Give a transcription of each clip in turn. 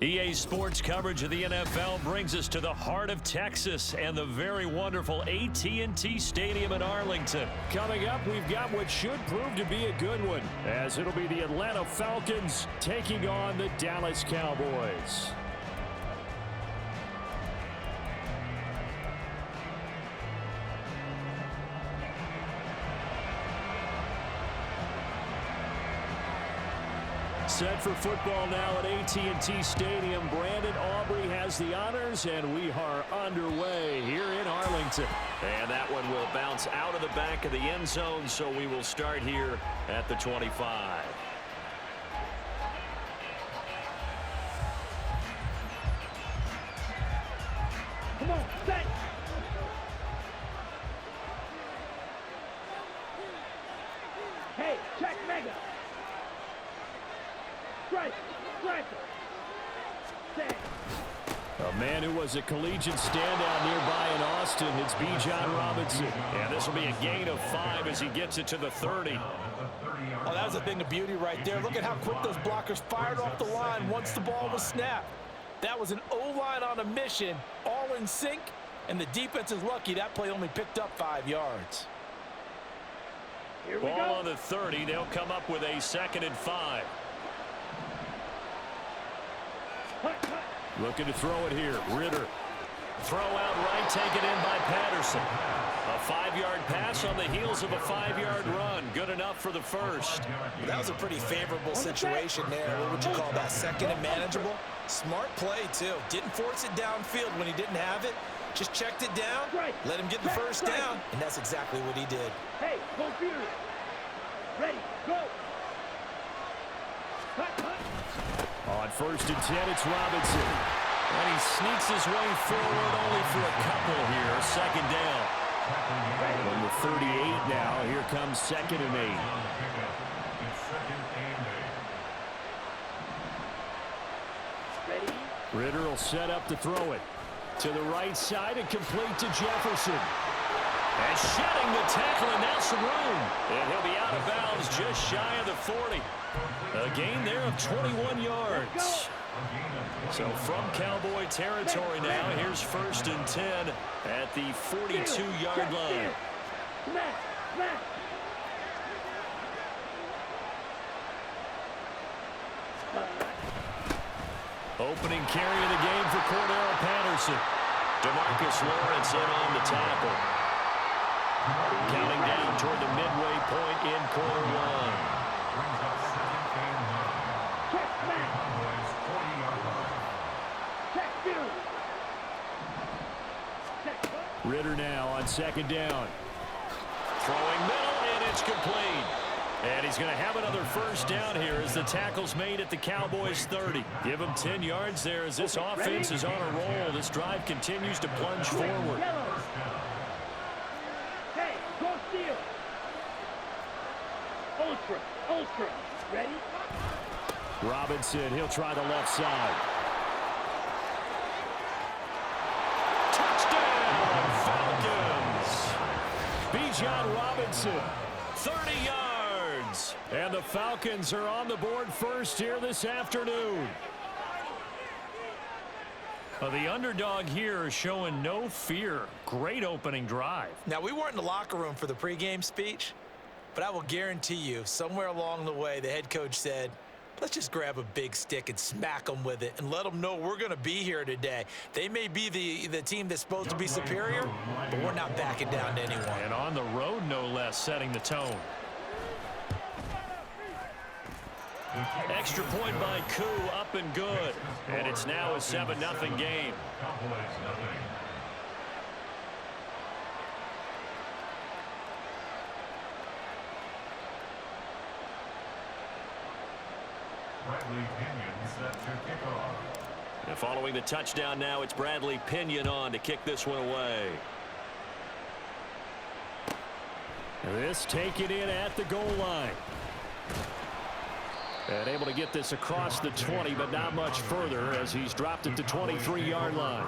EA Sports coverage of the NFL brings us to the heart of Texas and the very wonderful AT&T Stadium in Arlington. Coming up, we've got what should prove to be a good one, as it'll be the Atlanta Falcons taking on the Dallas Cowboys. Set for football now at AT&T Stadium. Brandon Aubrey has the honors, and we are underway here in Arlington. And that one will bounce out of the back of the end zone, so we will start here at the 25. Come on, set! Hey, check mega! A man who was a collegiate standout nearby in Austin, it's Bijan Robinson. And this will be a gain of 5 as he gets it to the 30. Oh, that was a thing of beauty right there. Look at how quick those blockers fired off the line once the ball was snapped. That was an O-line on a mission, all in sync, and the defense is lucky that play only picked up 5 yards. Here we Ball go. on the 30. They'll come up with a 2nd and 5. Looking to throw it here. Ritter. Throw out right, taken in by Patterson. A 5-yard pass on the heels of a 5-yard run. Good enough for the first. That was a pretty favorable situation there. What would you call that? 2nd and manageable? Smart play, too. Didn't force it downfield when he didn't have it. Just checked it down, let him get the first down, and that's exactly what he did. Hey, go Fury. Ready, go. On 1st and 10, it's Robinson. And he sneaks his way forward only for a couple here. 2nd down. From the 38 now, here comes 2nd and 8. Ready? Ritter will set up to throw it. To the right side and complete to Jefferson. And shedding the tackle, and now some room. And he'll be out of bounds just shy of the 40. A gain there of 21 yards. So from Cowboy territory now, here's 1st and 10 at the 42-yard line. Opening carry of the game for Cordell Patterson. DeMarcus Lawrence in on the tackle. Counting down toward the midway point in quarter 1. Ritter now on 2nd down. Throwing middle, and it's complete. And he's going to have another 1st down here as the tackle's made at the Cowboys' 30. Give him 10 yards there as this offense is on a roll. This drive continues to plunge forward. Hey, go steal. Ultra. Ready? Robinson, he'll try the left side. Bijan Robinson, 30 yards. and the Falcons are on the board first here this afternoon. The underdog here is showing no fear. Great opening drive. Now, we weren't in the locker room for the pregame speech, but I will guarantee you, somewhere along the way, the head coach said, let's just grab a big stick and smack them with it and let them know we're going to be here today. They may be the team that's supposed to be superior, but we're not backing down to anyone. And on the road, no less, setting the tone. Extra point by Koo, up and good. And it's now a 7-0 game. And following the touchdown now, it's Bradley Pinion on to kick this one away. This taken in at the goal line. And able to get this across the 20, but not much further as he's dropped it to 23-yard line.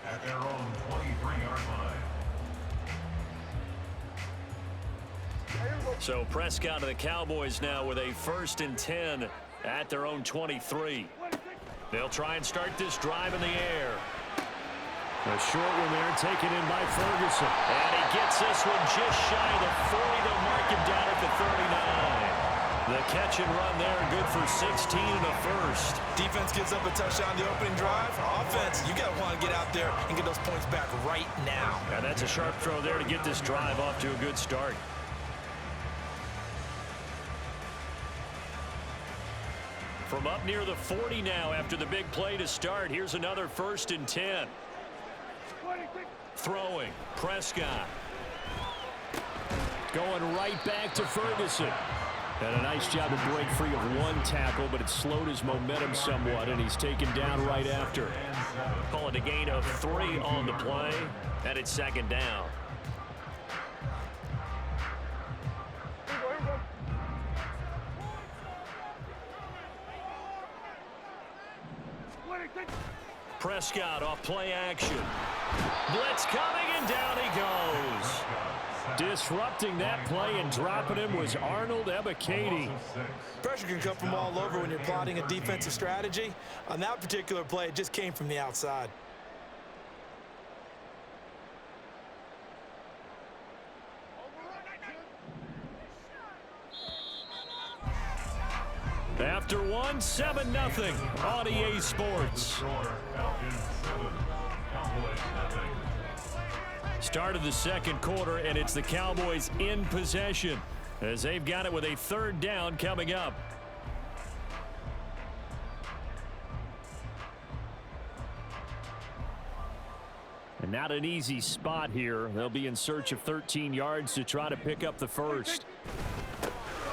At their own 23-yard line. So Prescott of the Cowboys now with a 1st and 10 at their own 23. They'll try and start this drive in the air. A short one there, taken in by Ferguson. And he gets this one just shy of the 40. They'll mark him down at the 39. The catch and run there, good for 16 and a first. Defense gives up a touchdown the opening drive. Offense, you got to want to get out there and get those points back right now. And that's a sharp throw there to get this drive off to a good start. From up near the 40 now after the big play to start. Here's another 1st and 10. Throwing. Prescott. Going right back to Ferguson. And a nice job to break free of one tackle, but it slowed his momentum somewhat, and he's taken down right after. Call it a gain of 3 on the play, and it's 2nd down. Prescott off play action. Blitz coming, and down he goes. Disrupting that play and dropping him was Arnold Ebiketie. Pressure can come from all over when you're plotting a defensive strategy. On that particular play, it just came from the outside. After one, 7-0 on EA Sports. Start of the second quarter, and it's the Cowboys in possession as they've got it with a 3rd down coming up. And not an easy spot here. They'll be in search of 13 yards to try to pick up the first.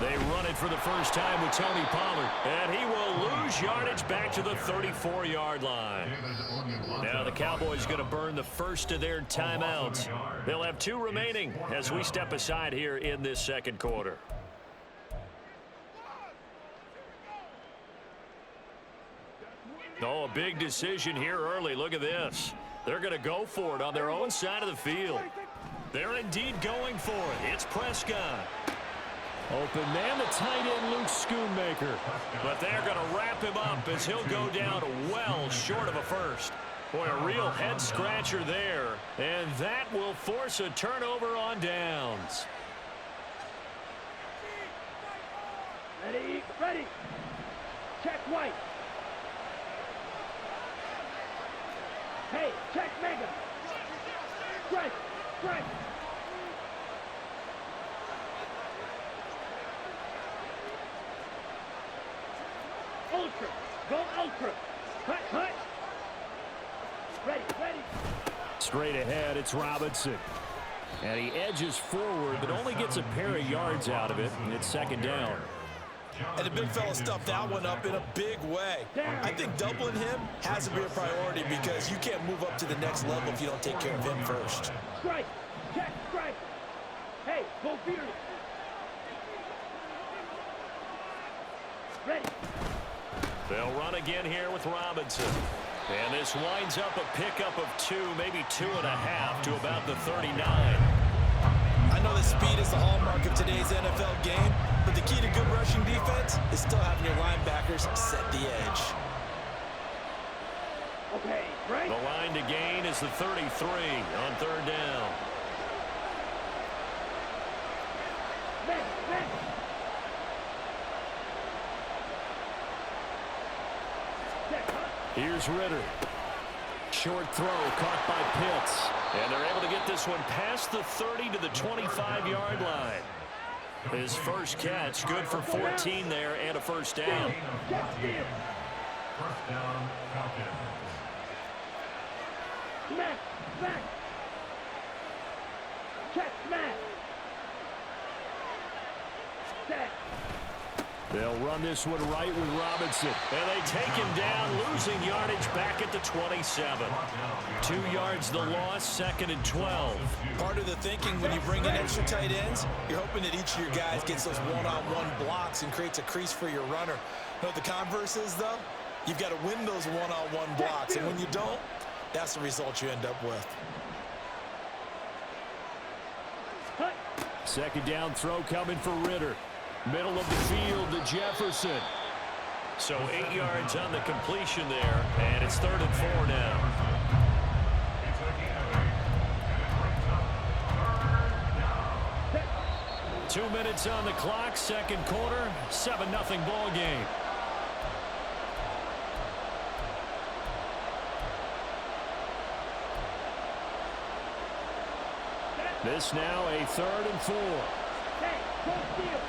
They run it for the first time with Tony Pollard, and he will lose yardage back to the 34-yard line. Now the Cowboys going to burn the first of their timeouts. They'll have 2 remaining as we step aside here in this second quarter. Oh, a big decision here early. Look at this. They're going to go for it on their own side of the field. They're indeed going for it. It's Prescott. Open man, the tight end, Luke Schoonmaker. But they're going to wrap him up as he'll go down well short of a first. Boy, a real head-scratcher there. And that will force a turnover on downs. Ready, ready. Check White. Hey, check Mega. Strike, strike. Ultra, go ultra. Cut, cut. Ready, ready. Straight ahead, it's Robinson. And he edges forward, but only gets a pair of yards out of it. And it's 2nd down. And the big fella stuffed that one up in a big way. I think doubling him has to be a priority because you can't move up to the next level if you don't take care of him first. Strike, check, strike. Hey, go fierce. Ready. They'll run again here with Robinson. And this winds up a pickup of 2, maybe 2.5 to about the 39. I know that speed is the hallmark of today's NFL game, but the key to good rushing defense is still having your linebackers set the edge. Okay, right. The line to gain is the 33 on 3rd down. Next, next. Check, huh? Here's Ritter. Short throw caught by Pitts. And they're able to get this one past the 30 to the 25-yard line. His first catch, good for 14 there and a 1st down. Check steal. 1st down, Falcons. Smack, smack. Check, smack. Check. They'll run this one right with Robinson. And they take him down, losing yardage back at the 27. 2 yards the loss, 2nd and 12. Part of the thinking when you bring in extra tight ends, you're hoping that each of your guys gets those one-on-one blocks and creates a crease for your runner. You know what the converse is, though? You've got to win those one-on-one blocks, and when you don't, that's the result you end up with. 2nd down throw coming for Ritter. Middle of the field to Jefferson. So 8 yards on the completion there, and it's 3rd and 4 now. 2 minutes on the clock, second quarter, 7-0 ball game. This now a 3rd and 4. Hey, go steal.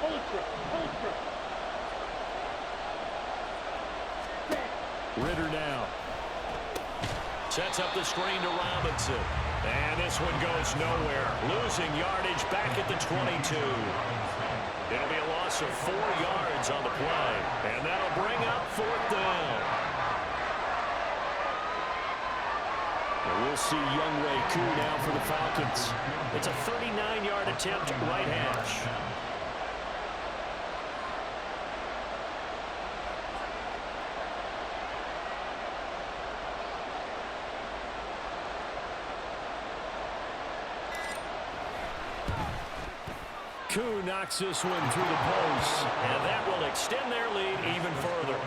Ultra. Ritter now. Sets up the screen to Robinson. And this one goes nowhere. Losing yardage back at the 22. It'll be a loss of 4 yards on the play. And that'll bring up 4th down. And we'll see Younghoe Koo now for the Falcons. It's a 39-yard attempt right hash. Koo knocks this one through the post, and that will extend their lead even further.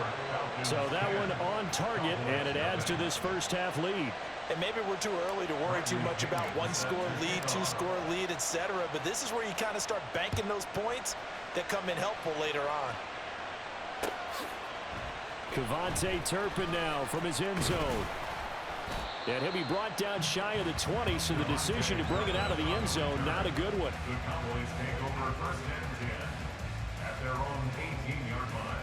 So that one on target, and it adds to this first half lead. And maybe we're too early to worry too much about 1-score lead, 2-score lead, etc. But this is where you kind of start banking those points that come in helpful later on. Kevontae Turpin now from his end zone. And he'll be brought down shy of the 20, so the decision to bring it out of the end zone, not a good one. The Cowboys take over 1st and 10 at their own 18-yard line.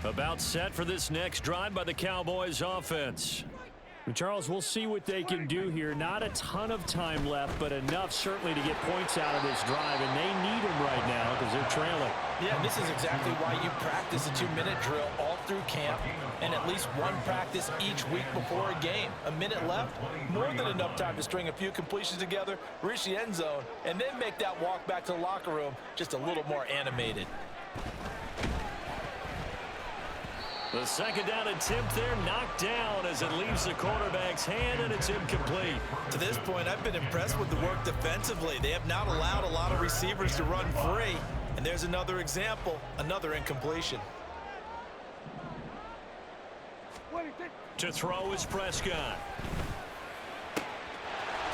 About set for this next drive by the Cowboys offense. Charles, we'll see what they can do here. Not a ton of time left, but enough certainly to get points out of this drive, and they need them right now because they're trailing. Yeah, and this is exactly why you practice a 2-minute drill all through camp and at least one practice each week before a game. A minute left, more than enough time to string a few completions together, reach the end zone, and then make that walk back to the locker room just a little more animated. The second down attempt there knocked down as it leaves the quarterback's hand, and it's incomplete. To this point, I've been impressed with the work defensively. They have not allowed a lot of receivers to run free. And there's another example, another incompletion. To throw is Prescott.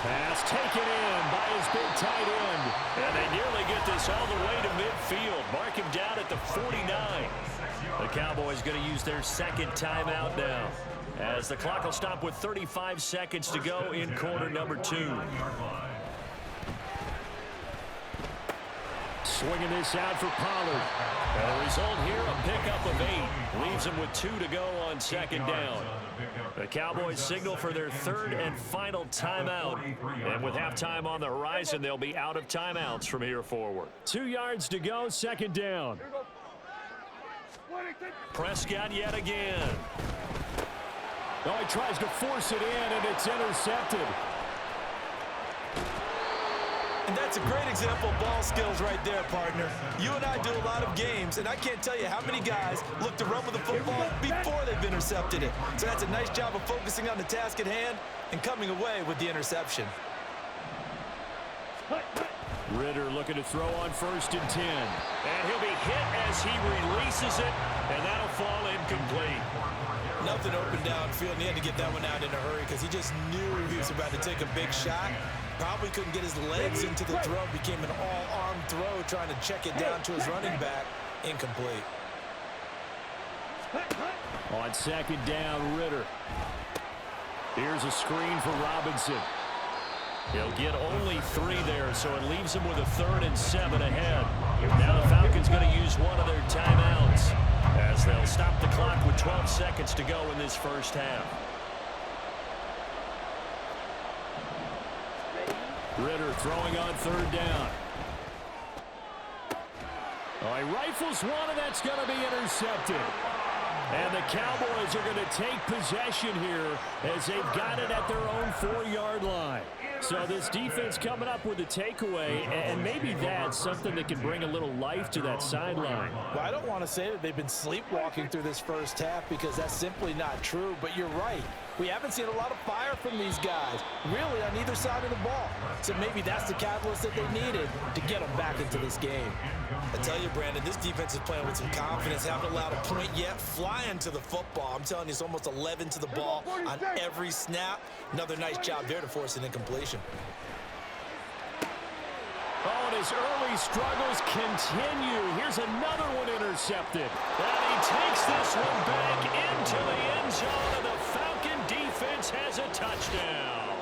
Pass taken in by his big tight end. And they nearly get this all the way to midfield. Mark him down at the 49. The Cowboys going to use their second timeout now, as the clock will stop with 35 seconds to go in quarter number 2. Swinging this out for Pollard. And the result here, a pickup of 8. Leaves him with 2 to go on second down. The Cowboys signal for their 3rd and final timeout. And with halftime on the horizon, they'll be out of timeouts from here forward. 2 yards to go, second down. Prescott yet again. Oh, he tries to force it in, and it's intercepted. And that's a great example of ball skills right there, partner. You and I do a lot of games, and I can't tell you how many guys look to run with the football before they've intercepted it. So that's a nice job of focusing on the task at hand and coming away with the interception. Ritter looking to throw on 1st and 10. And he'll be hit as he releases it, and that'll fall incomplete. Nothing open downfield, and he had to get that one out in a hurry because he just knew he was about to take a big shot. Probably couldn't get his legs into the throw. Became an all-arm throw, trying to check it down to his running back. Incomplete. On second down, Ritter. Here's a screen for Robinson. He'll get only 3 there, so it leaves him with a 3rd and 7 ahead. Now the Falcons going to use one of their timeouts, as they'll stop the clock with 12 seconds to go in this first half. Ritter throwing on 3rd down. Oh, he rifles one, and that's going to be intercepted. And the Cowboys are going to take possession here as they've got it at their own 4-yard line. So this defense coming up with a takeaway, and maybe that's something that can bring a little life to that sideline. Well, I don't want to say that they've been sleepwalking through this first half because that's simply not true, but you're right. We haven't seen a lot of fire from these guys, really, on either side of the ball. So maybe that's the catalyst that they needed to get them back into this game. I tell you, Brandon, this defense is playing with some confidence. Haven't allowed a point yet. Flying to the football. I'm telling you, it's almost 11 to the ball on every snap. Another nice job there to force an incompletion. Oh, and his early struggles continue. Here's another one intercepted. And he takes this one back into the end zone, and the Falcon defense has a touchdown.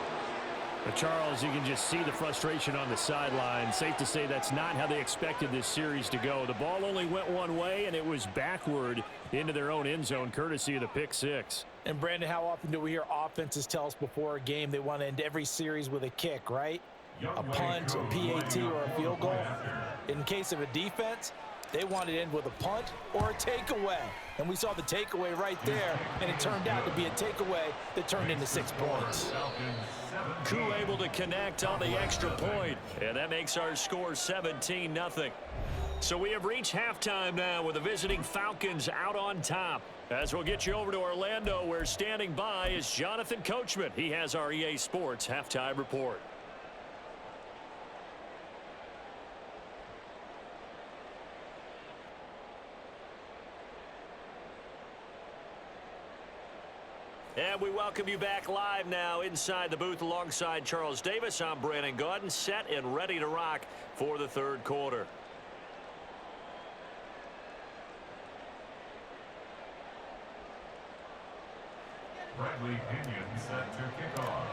But Charles, you can just see the frustration on the sideline. Safe to say that's not how they expected this series to go. The ball only went one way, and it was backward into their own end zone, courtesy of the pick six. And, Brandon, how often do we hear offenses tell us before a game they want to end every series with a kick, right? A punt, a PAT, or a field goal. In case of a defense, they want to end with a punt or a takeaway. And we saw the takeaway right there, and it turned out to be a takeaway that turned into 6 points. Koo able to connect on the extra point, and that makes our score 17-0. So we have reached halftime now with the visiting Falcons out on top. As we'll get you over to Orlando, where standing by is Jonathan Coachman. He has our EA Sports halftime report. And we welcome you back live now inside the booth alongside Charles Davis. I'm Brandon Gaudin, set and ready to rock for the third quarter. Bradley Pinion set to kick off.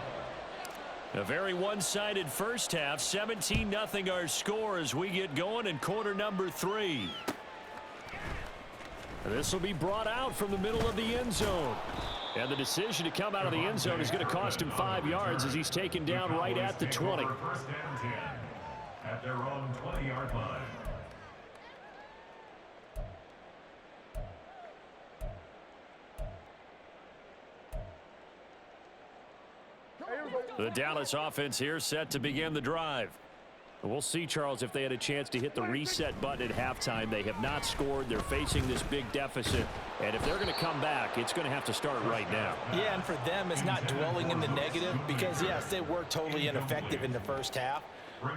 A very one-sided first half. 17-0 our score as we get going in quarter number 3. This will be brought out from the middle of the end zone. And the decision to come out of the end zone is going to cost him 5 yards as he's taken down right at the 20. First and 10 at their own 20-yard line. The Dallas offense here set to begin the drive. We'll see, Charles, if they had a chance to hit the reset button at halftime. They have not scored. They're facing this big deficit. And if they're going to come back, it's going to have to start right now. Yeah, and for them, it's not dwelling in the negative because, yes, they were totally ineffective in the first half.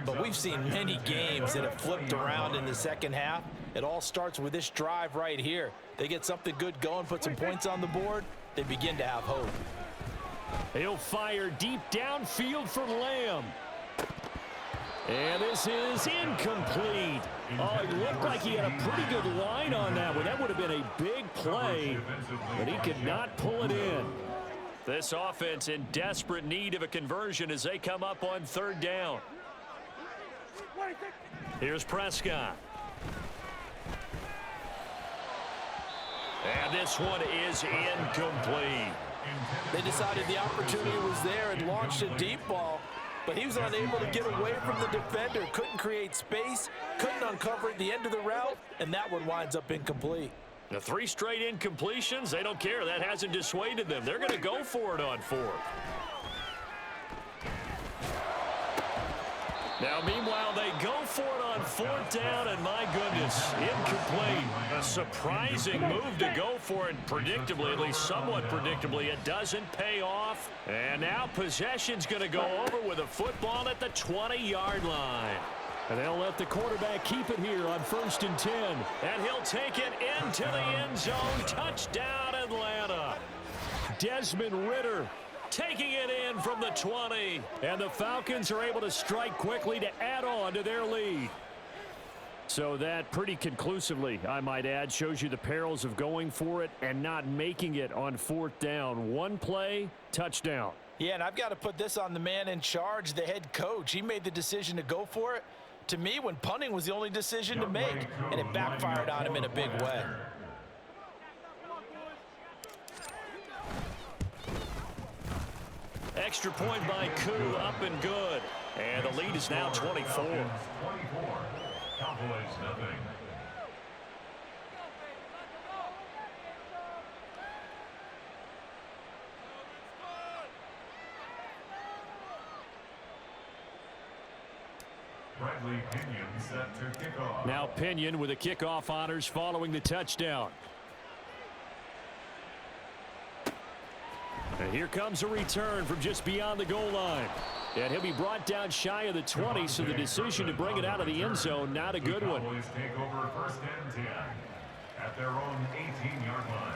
But we've seen many games that have flipped around in the second half. It all starts with this drive right here. They get something good going, put some points on the board, they begin to have hope. He'll fire deep downfield for Lamb. And this is incomplete. Oh, it looked like he had a pretty good line on that one. That would have been a big play, but he could not pull it in. This offense in desperate need of a conversion as they come up on third down. Here's Prescott. And this one is incomplete. They decided the opportunity was there and launched a deep ball, but he was unable to get away from the defender, couldn't create space, couldn't uncover at the end of the route, and that one winds up incomplete. The 3 straight incompletions, they don't care. That hasn't dissuaded them. They're going to go for it on 4th. Now, meanwhile, they go for it on 4th down, and my goodness, incomplete. A surprising move to go for it predictably, at least somewhat predictably. It doesn't pay off. And now possession's going to go over with a football at the 20-yard line. And they'll let the quarterback keep it here on 1st and 10. And he'll take it into the end zone. Touchdown, Atlanta. Desmond Ridder taking it in from the 20. And the Falcons are able to strike quickly to add on to their lead. So that pretty conclusively, I might add, shows you the perils of going for it and not making it on 4th down. One play, touchdown. Yeah, and I've got to put this on the man in charge, the head coach. He made the decision to go for it. To me, when punting was the only decision to make, and it backfired on him in a big way. Extra point by Koo, up and good. And the lead is now 24. 24. Cowboys nothing. Bradley Pinion set to kick off. Now Pinion with the kickoff honors following the touchdown. And here comes a return from just beyond the goal line. And he'll be brought down shy of the 20, so the decision to bring it out of the end zone, not a good one. Cowboys take over 1st and 10 at their own 18-yard line.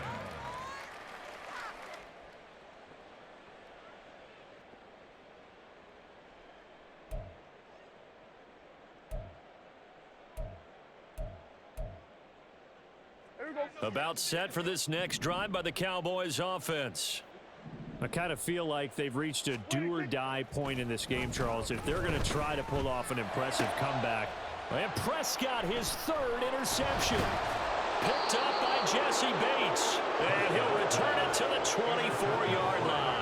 About set for this next drive by the Cowboys offense. I kind of feel like they've reached a do-or-die point in this game, Charles, if they're going to try to pull off an impressive comeback. And Prescott, his 3rd interception. Picked up by Jesse Bates. And he'll return it to the 24-yard line.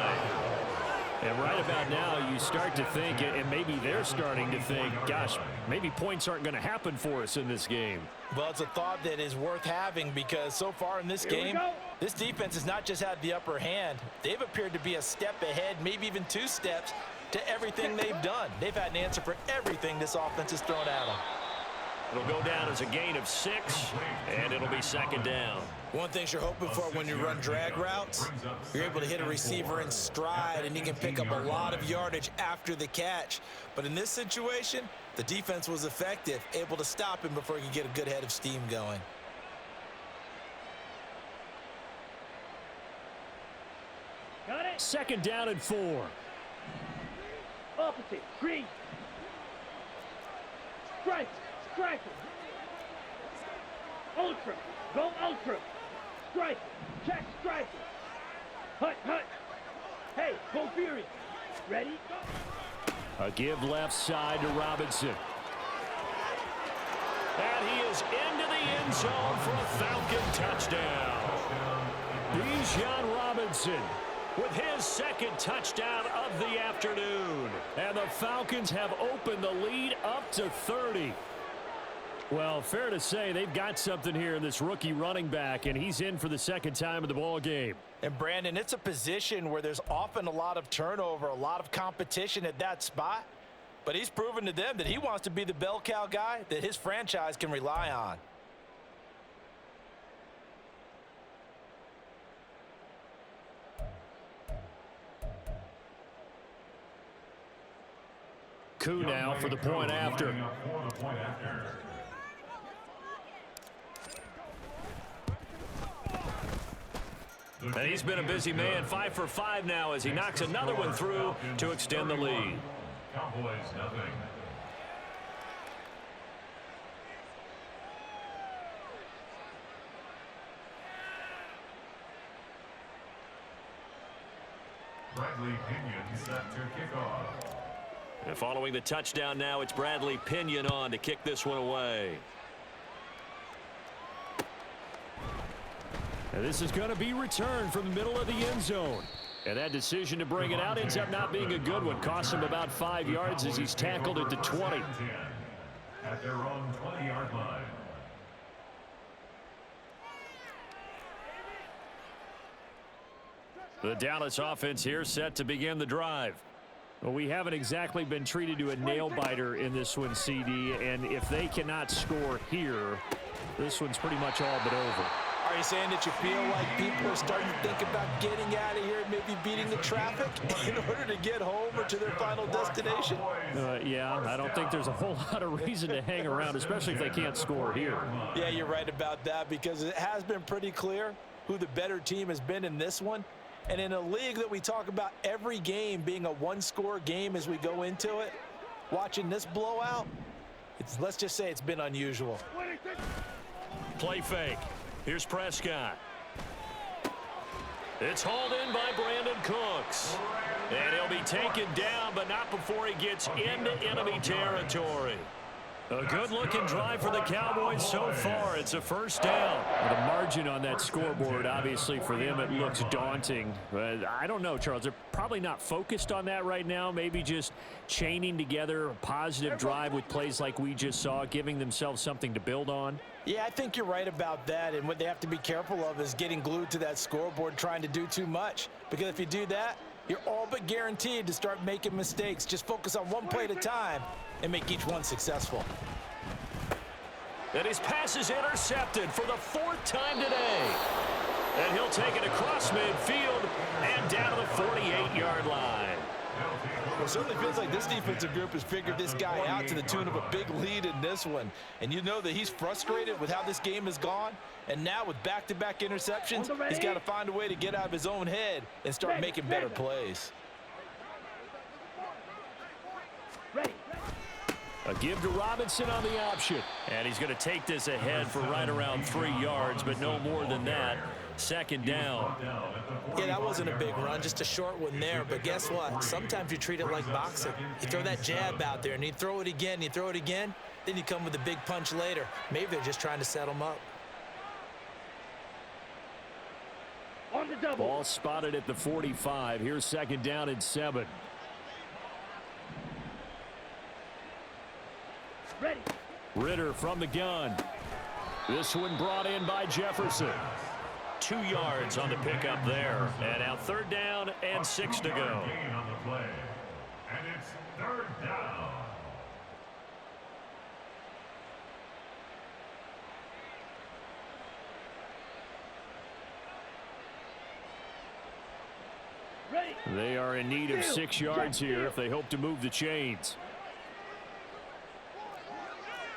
And right about now, you start to think, and maybe they're starting to think, gosh, maybe points aren't going to happen for us in this game. Well, it's a thought that is worth having because so far in this game, this defense has not just had the upper hand. They've appeared to be a step ahead, maybe even 2 steps to everything they've done. They've had an answer for everything this offense has thrown at them. It'll go down as a gain of 6, and it'll be 2nd down. One thing you're hoping for when you run drag routes, you're able to hit a receiver in stride, and he can pick up a lot of yardage after the catch. But in this situation, the defense was effective, able to stop him before he could get a good head of steam going. Got it. 2nd down and 4. Opposite. Green. Strike. Strike. Ultra. Go ultra. Strike. Check. Strike. Hut. Hut. Hey, go Fury. Ready? A give left side to Robinson. And he is into the end zone for a Falcon touchdown. Bijan Robinson with his 2nd touchdown of the afternoon. And the Falcons have opened the lead up to 30. Well, fair to say they've got something here in this rookie running back, and he's in for the 2nd time of the ball game. And Brandon, it's a position where there's often a lot of turnover, a lot of competition at that spot. But he's proven to them that he wants to be the bell cow guy that his franchise can rely on. Coup now for the point after. And he's been a busy man, 5 for 5 now as he knocks another one through to extend the lead. Cowboys nothing. Bradley Pinion set to kick off. And following the touchdown now, it's Bradley Pinion on to kick this one away. And this is going to be returned from the middle of the end zone. And that decision to bring it out ends up not being a good one. Costs him about 5 yards as he's tackled at the 20. At their own 20-yard line. The Dallas offense here set to begin the drive. Well, we haven't exactly been treated to a nail-biter in this one, CD. And if they cannot score here, this one's pretty much all but over. Are you saying that you feel like people are starting to think about getting out of here and maybe beating the traffic in order to get home or to their final destination? Yeah, I don't think there's a whole lot of reason to hang around, especially if they can't score here. Yeah, you're right about that because it has been pretty clear who the better team has been in this one. And in a league that we talk about every game being a one-score game as we go into it, watching this blowout, let's just say it's been unusual. Play fake. Here's Prescott. It's hauled in by Brandon Cooks. And he'll be taken down, but not before he gets into enemy territory. A good-looking drive for the Cowboys so far. It's a 1st down. The margin on that scoreboard, obviously, for them, it looks daunting. But I don't know, Charles. They're probably not focused on that right now. Maybe just chaining together a positive drive with plays like we just saw, giving themselves something to build on. Yeah, I think you're right about that. And what they have to be careful of is getting glued to that scoreboard trying to do too much. Because if you do that, You're all but guaranteed to start making mistakes. Just focus on one play at a time and make each one successful. And his pass is intercepted for the 4th time today. And he'll take it across midfield and down to the 48-yard line. Well, it certainly feels like this defensive group has figured this guy out to the tune of a big lead in this one. And you know that he's frustrated with how this game has gone. And now with back-to-back interceptions, he's got to find a way to get out of his own head and start making better plays. A give to Robinson on the option. And he's going to take this ahead for right around 3 yards, but no more than that. 2nd down. Yeah, that wasn't a big run, just a short one there. But guess what? Sometimes you treat it like boxing. You throw that jab out there, and you throw it again, you throw it again, then you come with a big punch later. Maybe they're just trying to set him up. On the double. Ball spotted at the 45. Here's 2nd down and 7. Ready. Ritter from the gun. This one brought in by Jefferson. 2 yards on the pickup there. And now 3rd down and 6 to go. Gain on the play. And it's 3rd down. Ready. They are in need of 6 yards here if they hope to move the chains.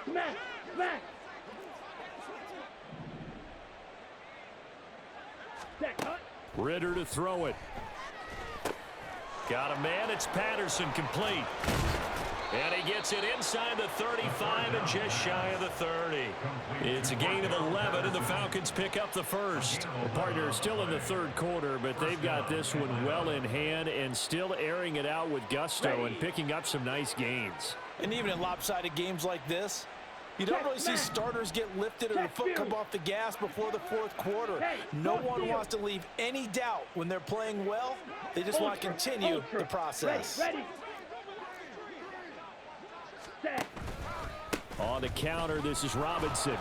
Smack. Smack. Back, hut. Ritter to throw it. Got a man. It's Patterson complete. And he gets it inside the 35 and just shy of the 30. It's a gain of 11, and the Falcons pick up the first. The partner is still in the 3rd quarter, but they've got this one well in hand and still airing it out with gusto and picking up some nice gains. And even in lopsided games like this, you don't really see starters get lifted or the foot come off the gas before the 4th quarter. No one wants to leave any doubt when they're playing well. They just want to continue the process. Ready. Set. On the counter, this is Robinson.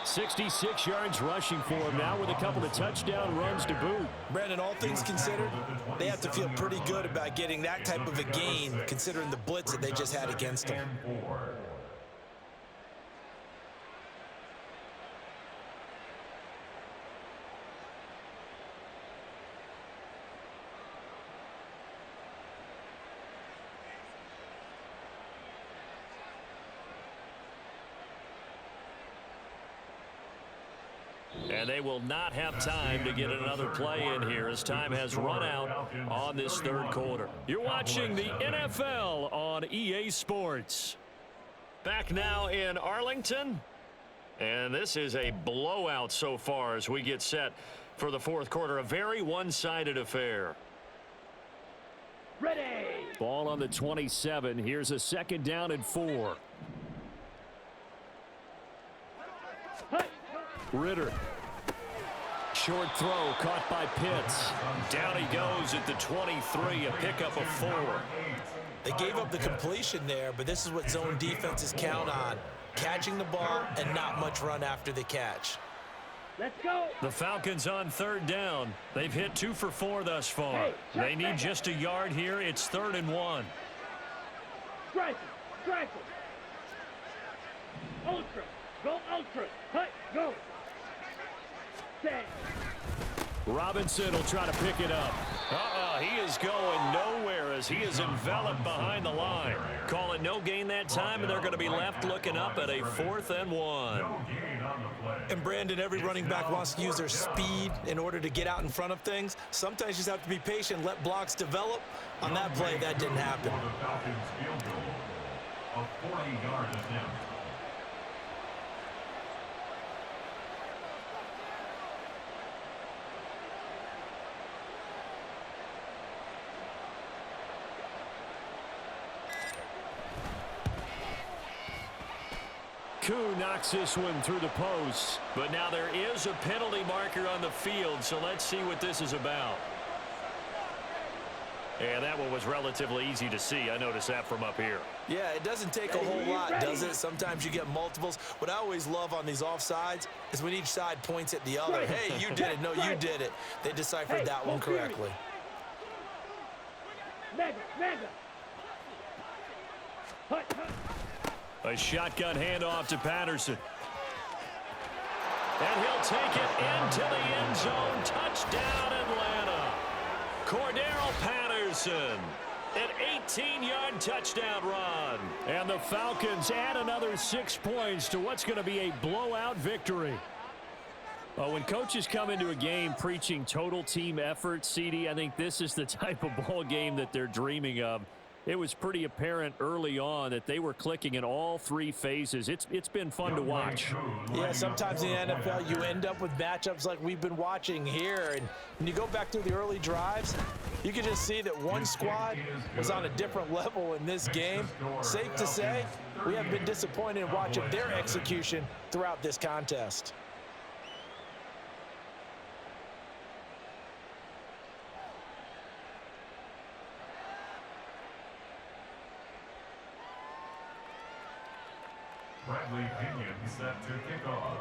66 yards rushing for him now with a couple of touchdown runs to boot. Brandon, all things considered, they have to feel pretty good about getting that type of a gain considering the blitz that they just had against them. And they will not have time to get another play in here as time has run out on this 3rd quarter. You're watching the NFL on EA Sports. Back now in Arlington. And this is a blowout so far as we get set for the 4th quarter. A very one-sided affair. Ready. Ball on the 27. Here's a 2nd down and 4. Hut. Ritter. Short throw caught by Pitts. Down he goes at the 23, a pickup of 4. They gave up the completion there, but this is what zone defenses count on. Catching the ball and not much run after the catch. Let's go. The Falcons on 3rd down. They've hit 2 for 4 thus far. They need just a yard here. It's 3rd and 1. Strike. Strike. Ultra. Go ultra. Hut. Go. Set. Robinson will try to pick it up. He is going nowhere as he is enveloped behind the line. Call it no gain that time, and they're going to be left looking up at a 4th and 1. And Brandon, every running back wants to use their speed in order to get out in front of things. Sometimes you just have to be patient, let blocks develop. On that play, that didn't happen. A 40-yard attempt. Koo knocks this one through the post. But now there is a penalty marker on the field, so let's see what this is about. And that one was relatively easy to see. I noticed that from up here. Yeah, it doesn't take a whole lot, does it? Sometimes you get multiples. What I always love on these offsides is when each side points at the other. Hey, you did it. No, you did it. They deciphered that one correctly. Mega. Hut. A shotgun handoff to Patterson. And he'll take it into the end zone. Touchdown, Atlanta. Cordero Patterson. An 18-yard touchdown run. And the Falcons add another 6 points to what's going to be a blowout victory. Well, when coaches come into a game preaching total team effort, CD, I think this is the type of ball game that they're dreaming of. It was pretty apparent early on that they were clicking in all three phases. It's been fun to watch. Yeah, sometimes in the NFL you end up with matchups like we've been watching here. And when you go back through the early drives, you can just see that one squad was on a different level in this game. Safe to say, we have been disappointed in watching their execution throughout this contest. Bradley Pinion set to kick off.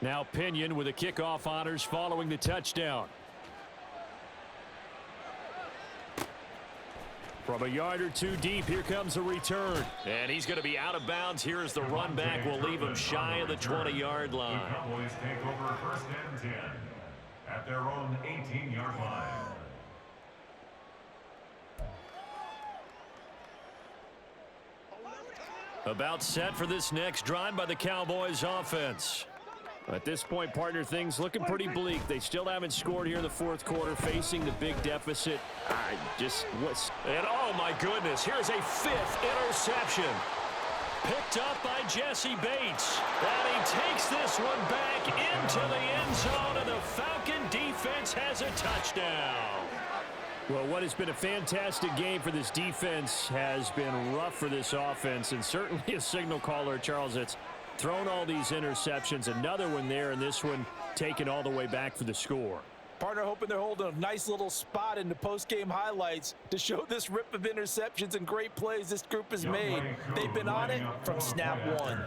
Now Pinion with the kickoff honors following the touchdown. From a yard or two deep, here comes a return. And he's going to be out of bounds here as the run back will leave him shy of the 20-yard line. The Cowboys take over 1st and 10 at their own 18-yard line. About set for this next drive by the Cowboys offense. At this point, partner, things looking pretty bleak. They still haven't scored here in the fourth quarter, facing the big deficit. And oh my goodness, here's a 5th interception. Picked up by Jesse Bates. And he takes this one back into the end zone, and the Falcon defense has a touchdown. Well, what has been a fantastic game for this defense has been rough for this offense, and certainly a signal caller, Charles, that's thrown all these interceptions. Another one there, and this one taken all the way back for the score. Partner hoping they're holding a nice little spot in the post-game highlights to show this rip of interceptions and great plays this group has made. They've been on it from snap one.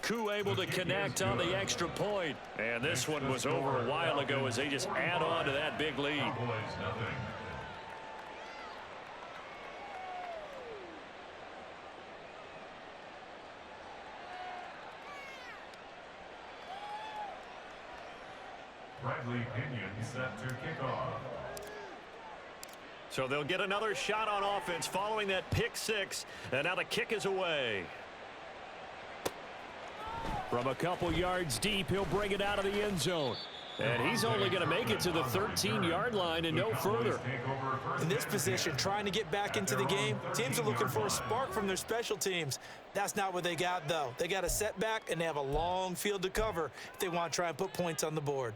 Koo able to connect on the extra point. And this one was over a while ago as they just add on to that big lead. Cowboys nothing. Bradley Pinion set to kick off. So they'll get another shot on offense following that pick six. And now the kick is away. From a couple yards deep, he'll bring it out of the end zone. And he's only going to make it to the 13-yard line and no further. In this position, trying to get back into the game, teams are looking for a spark from their special teams. That's not what they got, though. They got a setback, and they have a long field to cover if they want to try and put points on the board.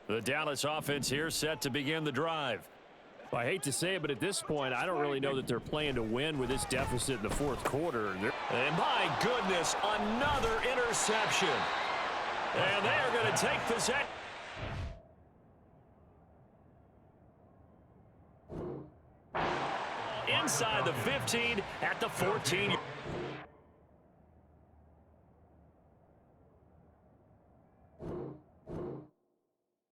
The Dallas offense here set to begin the drive. I hate to say it, but at this point, I don't really know that they're playing to win with this deficit in the fourth quarter. And my goodness, another interception. And they are going to take possession. Inside the 15 at the 14.